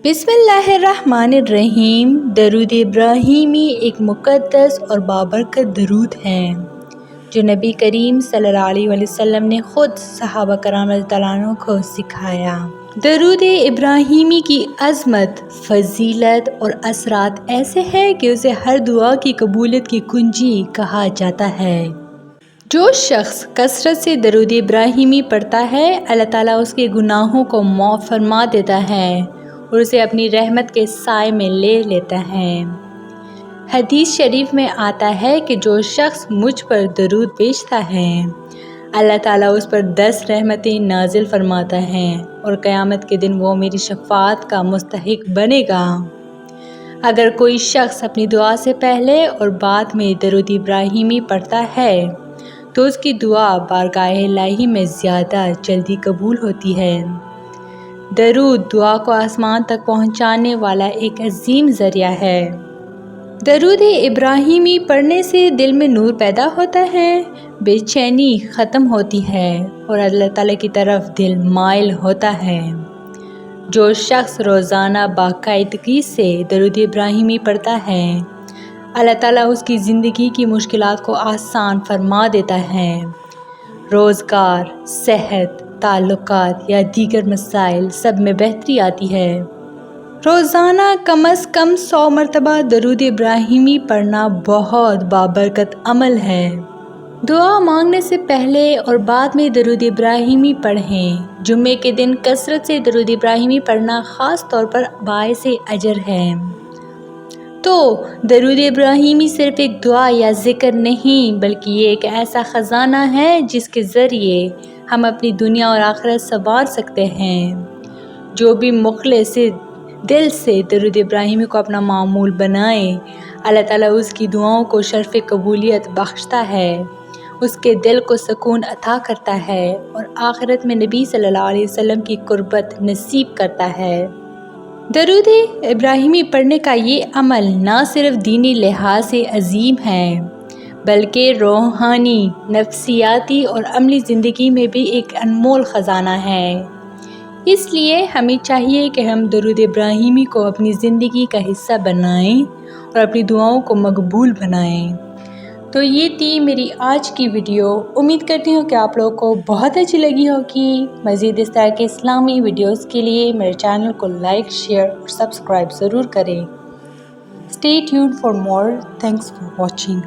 बिस्मिल्लाहिर्रहमानिर्रहीम। दरूद इब्राहिमी एक मुक़द्दस और बाबरकत दरूद है जो नबी करीम सल्लल्लाहु अलैहि वसल्लम ने ख़ुद सहाबा कराम रज़ियल्लाहु अन्हुम को सिखाया। दरूद इब्राहिमी की अज़मत, फ़ज़ीलत और असरात ऐसे हैं कि उसे हर दुआ की कबूलियत की कुंजी कहा जाता है। जो शख्स कसरत से दरूद इब्राहिमी पढ़ता है, अल्लाह ताला उसके गुनाहों को माफ़ फरमा देता है और उसे अपनी रहमत के साए में ले लेता है। हदीस शरीफ में आता है कि जो शख्स मुझ पर दरूद भेजता है, अल्लाह ताला उस पर 10 रहमतें नाजिल फरमाता है और क़यामत के दिन वो मेरी शफ़ाअत का मुस्तहिक बनेगा। अगर कोई शख्स अपनी दुआ से पहले और बाद में दरूद इब्राहिमी पढ़ता है तो उसकी दुआ बारगाह इलाही में ज़्यादा जल्दी कबूल होती है। दरूद दुआ को आसमान तक पहुँचाने वाला एक अजीम ज़रिया है। दरूद इब्राहिमी पढ़ने से दिल में नूर पैदा होता है, बेचैनी ख़त्म होती है और अल्लाह ताला की तरफ दिल माइल होता है। जो शख्स रोज़ाना बाकायदगी से दरूद इब्राहिमी पढ़ता है, अल्लाह ताला उसकी ज़िंदगी की मुश्किलात को आसान फरमा देता है। रोज़गार, सेहत, ताल्लुकात या दीगर मसाइल सब में बेहतरी आती है। रोज़ाना कम अज़ कम 100 मरतबा दरूद इब्राहिमी पढ़ना बहुत बाबरकत अमल है। दुआ मांगने से पहले और बाद में दरूद इब्राहिमी पढ़ें। जुम्मे के दिन कसरत से दरूद इब्राहिमी पढ़ना ख़ास तौर पर बाइसे अजर है। तो दरूद इब्राहिमी सिर्फ़ एक दुआ या ज़िक्र नहीं, बल्कि ये एक ऐसा ख़ज़ाना है जिसके ज़रिए हम अपनी दुनिया और आखिरत संवार सकते हैं। जो भी मुख़लिस दिल से दरूद इब्राहिमी को अपना मामूल बनाए, अल्लाह ताला उसकी दुआओं को शर्फ़ कबूलियत बख्शता है, उसके दिल को सुकून अता करता है और आखिरत में नबी सल्लल्लाहु अलैहि वसल्लम की कुर्बत नसीब करता है। दरूद इब्राहिमी पढ़ने का ये अमल ना सिर्फ़ दीनी लिहाज से अजीम है, बल्कि रूहानी, नफ्सियाती और अमली ज़िंदगी में भी एक अनमोल ख़ज़ाना है। इसलिए हमें चाहिए कि हम दरूद इब्राहिमी को अपनी ज़िंदगी का हिस्सा बनाएं और अपनी दुआओं को मकबूल बनाएं। तो ये थी मेरी आज की वीडियो। उम्मीद करती हूँ कि आप लोगों को बहुत अच्छी लगी होगी। मज़ीद इस तरह के इस्लामी वीडियोस के लिए मेरे चैनल को लाइक, शेयर और सब्सक्राइब ज़रूर करें। Stay tuned for more. Thanks for watching.